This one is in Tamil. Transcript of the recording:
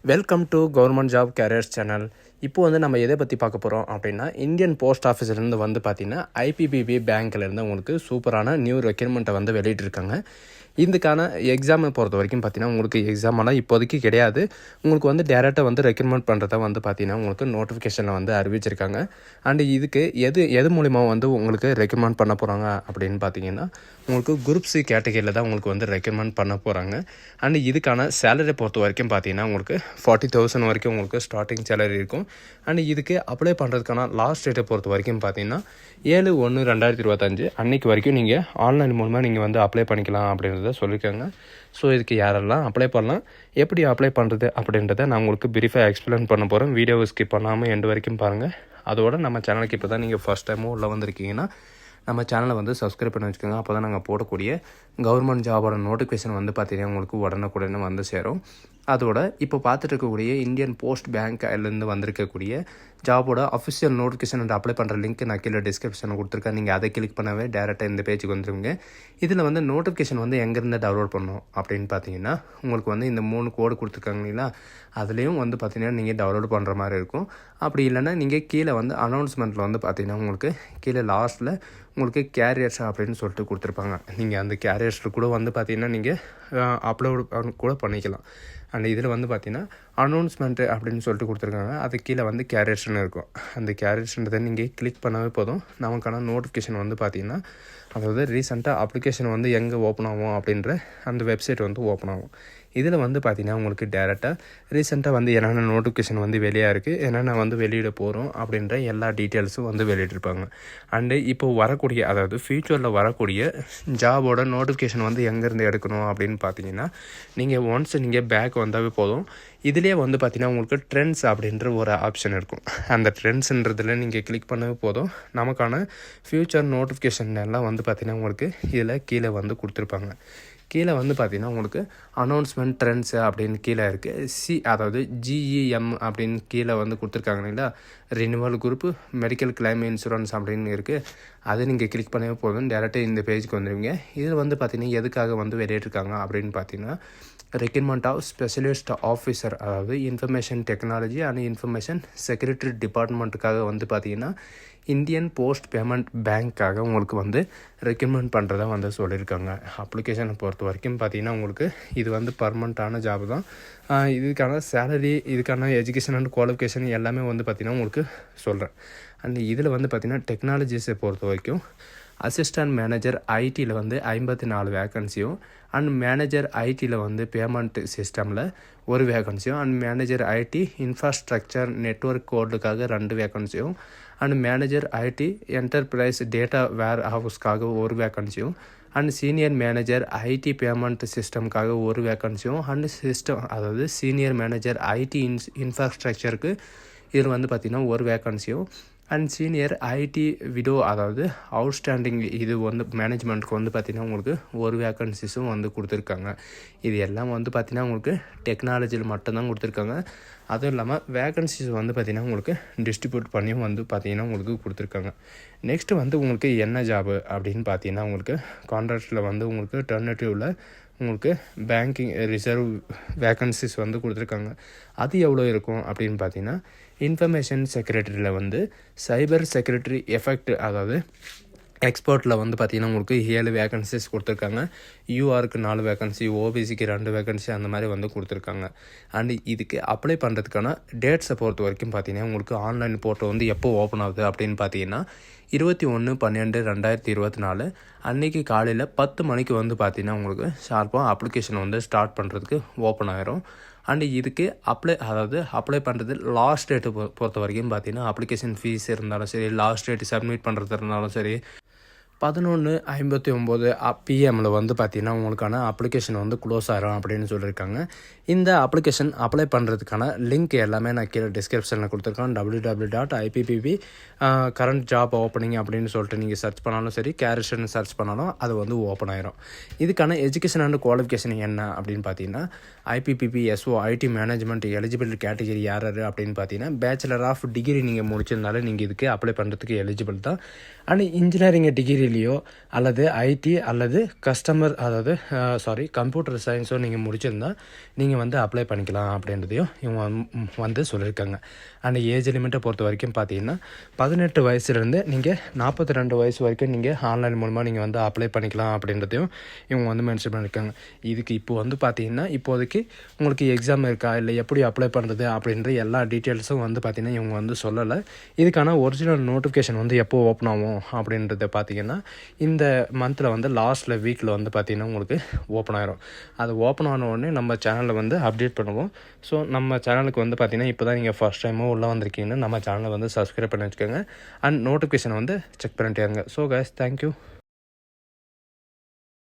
Welcome to government job careers channel. இப்போ வந்து நம்ம எதை பற்றி பார்க்க போகிறோம் அப்படின்னா, இந்தியன் போஸ்ட் ஆஃபீஸ்லேருந்து வந்து பார்த்திங்கன்னா ஐபிபிபி பேங்க்லேருந்து உங்களுக்கு சூப்பரான நியூ ரெக்யூர்மெண்ட்டை வந்து வெளியிட்டிருக்காங்க. இதுக்கான எக்ஸாமை பொறுத்த வரைக்கும் பார்த்தீங்கன்னா உங்களுக்கு எக்ஸாமெல்லாம் இப்போதைக்கு கிடையாது. உங்களுக்கு வந்து டேரெக்டாக வந்து ரெக்ரூட்மெண்ட் பண்ணுறத வந்து பார்த்தீங்கன்னா உங்களுக்கு நோட்டிஃபிகேஷனில் வந்து அறிவிச்சிருக்காங்க. அண்டு இதுக்கு எது மூலிமா வந்து உங்களுக்கு ரெக்ரூட்மெண்ட் பண்ண போகிறாங்க அப்படின்னு பார்த்தீங்கன்னா, உங்களுக்கு குரூப் சி கேட்டகரியில் தான் உங்களுக்கு வந்து ரெக்ரூட்மெண்ட் பண்ண போகிறாங்க. அண்டு இதுக்கான சேலரி பொறுத்த வரைக்கும் பார்த்தீங்கன்னா உங்களுக்கு 40,000 வரைக்கும் உங்களுக்கு ஸ்டார்டிங் சேலரி இருக்கும். அண்டு இதுக்கு அப்ளை பண்ணுறதுக்கான லாஸ்ட் டேட்டை பொறுத்த வரைக்கும் பார்த்தீங்கன்னா 7/1/2025 அன்றைக்கு வரைக்கும் நீங்கள் ஆன்லைன் மூலமாக நீங்கள் வந்து அப்ளை பண்ணிக்கலாம் அப்படின்றத சொல்லியிருக்காங்க. ஸோ இதுக்கு யாரெல்லாம் அப்ளை பண்ணலாம், எப்படி அப்ளை பண்ணுறது அப்படின்றத நான் உங்களுக்கு பிரீஃபாக எக்ஸ்பிளைன் பண்ண போகிறேன். வீடியோவை ஸ்கிப் பண்ணாமல் எண்டு வரைக்கும் பாருங்கள். அதோட நம்ம சேனலுக்கு இப்போ தான் நீங்கள் ஃபஸ்ட் டைமும் உள்ளே வந்திருக்கீங்கன்னா நம்ம சேனலை வந்து சப்ஸ்கிரைப் பண்ணி வச்சுக்கோங்க. அப்போ தான் நாங்கள் போடக்கூடிய கவர்மெண்ட் ஜாபோட நோட்டிஃபிகேஷன் வந்து பார்த்திங்கன்னா உங்களுக்கு உடனுக்குடனே வந்து சேரும். அதோட இப்போ பார்த்துட்டு இருக்கக்கூடிய இந்தியன் போஸ்ட் பேங்க்லேருந்து வந்திருக்கக்கூடிய ஜாபோட அஃபிஷியல் நோட்டிஃபிகேஷன் அண்ட் அப்ளை பண்ணுற லிங்க் நான் கீழே டிஸ்கிரிப்ஷனில் கொடுத்துருக்கேன். நீங்கள் அதை கிளிக் பண்ணவே டேரெக்டாக இந்த பேஜுக்கு வந்துடுவீங்க. இதில் வந்து நோட்டிஃபிகேஷன் வந்து எங்கேருந்து டவுன்லோட் பண்ணணும் அப்படின்னு பார்த்தீங்கன்னா, உங்களுக்கு வந்து இந்த 3 கோடு கொடுத்துருக்காங்க இல்லைங்களா, அதுலேயும் வந்து பார்த்தீங்கன்னா நீங்கள் டவுன்லோட் பண்ணுற மாதிரி இருக்கும். அப்படி இல்லைன்னா நீங்கள் கீழே வந்து அனௌன்ஸ்மெண்ட்டில் வந்து பார்த்தீங்கன்னா உங்களுக்கு கீழே லாஸ்ட்டில் உங்களுக்கு கேரியர்ஸ் அப்படின்னு சொல்லிட்டு கொடுத்துருப்பாங்க. நீங்கள் அந்த கேரியர்ஸில் கூட வந்து பார்த்தீங்கன்னா நீங்கள் அப்லோட் கூட பண்ணிக்கலாம். அண்ட் இதில் வந்து பார்த்தீங்கன்னா அனௌன்ஸ்மெண்ட்டு அப்படின்னு சொல்லிட்டு கொடுத்துருக்காங்க. அது கீழே வந்து கேரியர்ஸ்னு இருக்கும். அந்த கேரியர்ஸ்ன்றதை நீங்கள் கிளிக் பண்ணவே போதும், நமக்கான நோட்டிஃபிகேஷன் வந்து பார்த்தீங்கன்னா, அதாவது ரீசெண்டாக அப்ளிகேஷன் வந்து எங்கே ஓப்பன் ஆகும் அப்படின்ற அந்த வெப்சைட் வந்து ஓப்பன் ஆகும். இதில் வந்து பார்த்திங்கன்னா உங்களுக்கு டேரெக்டாக ரீசெண்டாக வந்து என்னென்ன நோட்டிஃபிகேஷன் வந்து வெளியாக இருக்குது, என்னென்ன வந்து வெளியிட போகிறோம் அப்படின்ற எல்லா டீட்டெயில்ஸும் வந்து வெளியிட்டிருப்பாங்க. அண்டு இப்போது வரக்கூடிய, அதாவது ஃப்யூச்சரில் வரக்கூடிய ஜாபோட நோட்டிஃபிகேஷன் வந்து எங்கேருந்து எடுக்கணும் அப்படின்னு பார்த்தீங்கன்னா, நீங்கள் ஒன்ஸ் நீங்கள் பேக் வந்தாவே போதும். இதிலே வந்து பார்த்திங்கன்னா உங்களுக்கு ட்ரெண்ட்ஸ் அப்படின்ற ஒரு ஆப்ஷன் இருக்கும். அந்த ட்ரெண்ட்ஸுன்றதில் நீங்கள் கிளிக் பண்ணவே போதும், நமக்கான ஃப்யூச்சர் நோட்டிஃபிகேஷன் எல்லாம் வந்து பார்த்திங்கன்னா உங்களுக்கு இதில் கீழே வந்து கொடுத்துருப்பாங்க. கீழே வந்து பார்த்திங்கன்னா உங்களுக்கு அனௌன்ஸ்மெண்ட் ட்ரெண்ட்ஸு அப்படின்னு கீழே இருக்குது. அதாவது GEM அப்படின்னு கீழே வந்து கொடுத்துருக்காங்க இல்லைங்களா, renewal group medical claim insurance அப்படின்னு இருக்குது. அதை நீங்கள் கிளிக் பண்ணவே போதும், டேரெக்டாக இந்த பேஜுக்கு வந்துடுவீங்க. இதில் வந்து பார்த்திங்கன்னா எதுக்காக வந்து வெளியிட்டிருக்காங்க அப்படின்னு பார்த்தீங்கன்னா, ரெக்ரூட்மெண்ட் ஆஃப் ஸ்பெஷலிஸ்ட் ஆஃபீஸர், அதாவது information technology and information security டிபார்ட்மெண்ட்டுக்காக வந்து பார்த்திங்கன்னா இந்தியன் போஸ்ட் பேமெண்ட் பேங்க்காக உங்களுக்கு வந்து ரெக்ரூட்மெண்ட் பண்ணுறதா வந்து சொல்லியிருக்காங்க. அப்ளிகேஷனை பொறுத்த வரைக்கும் பார்த்திங்கன்னா உங்களுக்கு இது வந்து பர்மனண்ட்டான ஜாப் தான். இதுக்கான சேலரி, இதுக்கான எஜுகேஷன் அண்ட் குவாலிஃபிகேஷன் எல்லாமே வந்து பார்த்திங்கன்னா உங்களுக்கு சொல்கிறேன். அண்ட் இதில் வந்து பார்த்திங்கன்னா டெக்னாலஜிஸை பொறுத்த வரைக்கும் அசிஸ்டன்ட் மேனேஜர் ஐடியில் வந்து 54 வேக்கன்சியும், அண்ட் மேனேஜர் ஐடியில் வந்து பேமெண்ட் சிஸ்டமில் 1 வேக்கன்சியும், and manager IT infrastructure network கோடுக்காக 2 வேக்கன்சியும், and manager IT enterprise data வேர் ஹவுஸ்க்காக 1 வேக்கன்சியும், and senior manager IT payment சிஸ்டம்காக 1 வேக்கன்சியும், அண்ட் சிஸ்டம், அதாவது சீனியர் மேனேஜர் ஐடி இன்ஃப்ராஸ்ட்ரக்சருக்கு இதில் வந்து பார்த்திங்கன்னா 1 வேக்கன்சியும், அண்ட் சீனியர் ஐடி விடோ, அதாவது அவுட்ஸ்டாண்டிங் இது வந்து மேனேஜ்மெண்ட்டுக்கு வந்து பார்த்திங்கன்னா உங்களுக்கு 1 வேக்கன்சிஸும் வந்து கொடுத்துருக்காங்க. இது எல்லாம் வந்து பார்த்திங்கன்னா உங்களுக்கு டெக்னாலஜியில் மட்டும்தான் கொடுத்துருக்காங்க. அதுவும் இல்லாமல் வேக்கன்சிஸ் வந்து பார்த்திங்கன்னா உங்களுக்கு டிஸ்ட்ரிபியூட் பண்ணியும் வந்து பார்த்திங்கன்னா உங்களுக்கு கொடுத்துருக்காங்க. நெக்ஸ்ட்டு வந்து உங்களுக்கு என்ன ஜாபு அப்படின்னு பார்த்தீங்கன்னா, உங்களுக்கு கான்ட்ராக்டில் வந்து உங்களுக்கு டர்னேட்டிவில் உங்களுக்கு பேங்கிங் ரிசர்வ் வேக்கன்சிஸ் வந்து கொடுத்துருக்காங்க. அது எவ்வளோ இருக்கும் அப்படின்னு பார்த்தீங்கன்னா, இன்ஃபர்மேஷன் செக்ரட்டரியில் வந்து சைபர் செக்ரட்டரி எஃபெக்ட், அதாவது எக்ஸ்பர்ட்டில் வந்து பார்த்திங்கன்னா உங்களுக்கு 7 வேக்கன்சிஸ் கொடுத்துருக்காங்க. யூஆருக்கு 4 வேக்கன்சி, ஓபிசிக்கு 2 வேக்கன்சி அந்த மாதிரி வந்து கொடுத்துருக்காங்க. அண்டு இதுக்கு அப்ளை பண்ணுறதுக்கான டேட்ஸை பொறுத்த வரைக்கும் பார்த்திங்கன்னா உங்களுக்கு ஆன்லைன் போர்ட்டல் வந்து எப்போ ஓப்பன் ஆகுது அப்படின்னு பார்த்தீங்கன்னா 21/12/2024 அன்றைக்கி காலையில் 10 மணிக்கு வந்து பார்த்திங்கன்னா உங்களுக்கு ஷார்ப்பாக அப்ளிகேஷன் வந்து ஸ்டார்ட் பண்ணுறதுக்கு ஓப்பன் ஆகிரும். அண்டு இதுக்கு அப்ளை பண்ணுறது லாஸ்ட் டேட்டு பொறுத்த வரைக்கும் பார்த்திங்கன்னா, அப்ளிகேஷன் ஃபீஸ் இருந்தாலும் சரி, லாஸ்ட் டேட்டு சப்மிட் பண்ணுறது இருந்தாலும் சரி, 11:59 PM வந்து பார்த்திங்கன்னா உங்களுக்கான அப்ளிகேஷன் வந்து க்ளோஸ் ஆகிரும் அப்படின்னு சொல்லியிருக்காங்க. இந்த அப்ளிகேஷன் அப்ளை பண்ணுறதுக்கான லிங்க் எல்லாமே நான் கீழே டிஸ்கிரிப்ஷனில் கொடுத்துருக்கேன். www.ippb கரண்ட் ஜாப் ஓப்பனிங் அப்படின்னு சொல்லிட்டு நீங்கள் சர்ச் பண்ணாலும் சரி, கேரியர்ஸ்னு சர்ச் பண்ணாலும் அது வந்து ஓப்பன் ஆகிரும். இதுக்கான எஜுகேஷன் அண்ட் குவாலிஃபிகேஷன் என்ன அப்படின்னு பார்த்தீங்கன்னா, IPPB SO IT management eligible category யார் அப்படின்னு பார்த்தீங்கன்னா, பேச்சுலர் ஆஃப் டிகிரி நீங்கள் முடிச்சிருந்தாலும் நீங்கள் இதுக்கு அப்ளை பண்ணுறதுக்கு எலிஜிபிள் தான். அண்ட் இன்ஜினியரிங் டிகிரி ஐடிலேயோ அல்லது ஐடி அல்லது கம்ப்யூட்டர் சயின்ஸோ நீங்கள் முடிச்சிருந்தா நீங்கள் வந்து அப்ளை பண்ணிக்கலாம் அப்படின்றதையும் இவங்க வந்து சொல்லியிருக்காங்க. அண்ட் ஏஜ் லிமிட்டை பொறுத்த வரைக்கும் பார்த்தீங்கன்னா 18 வயசுலேருந்து நீங்கள் 42 வயசு வரைக்கும் நீங்கள் ஆன்லைன் மூலமாக நீங்கள் வந்து அப்ளை பண்ணிக்கலாம் அப்படின்றதையும் இவங்க வந்து மென்ஷன் பண்ணியிருக்காங்க. இதுக்கு இப்போ வந்து பார்த்தீங்கன்னா இப்போதைக்கு உங்களுக்கு எக்ஸாம் இருக்கா இல்லை எப்படி அப்ளை பண்ணுறது அப்படின்ற எல்லா டீட்டெயில்ஸும் வந்து பார்த்திங்கன்னா இவங்க வந்து சொல்லலை. இதுக்கான ஒரிஜினல் நோட்டிஃபிகேஷன் வந்து எப்போ ஓப்பன் ஆகும் அப்படின்றத பார்த்திங்கன்னா இந்த மந்தில் வந்து வீக்கில் வந்து பார்த்திங்கன்னா உங்களுக்கு ஓப்பன் ஆகிரும். அது ஓப்பன் ஆன உடனே நம்ம சேனலில் வந்து அப்டேட் பண்ணுவோம். ஸோ நம்ம சேனலுக்கு வந்து பார்த்திங்கன்னா இப்போ தான் நீங்கள் ஃபஸ்ட் டைமோ உள்ளே வந்திருக்கீங்கன்னா நம்ம சேனலை வந்து சப்ஸ்கிரைப் பண்ணி வச்சுக்கோங்க. அண்ட் நோட்டிஃபிகேஷன் வந்து செக் பண்ணிட்டே இருங்க. So guys, thank you.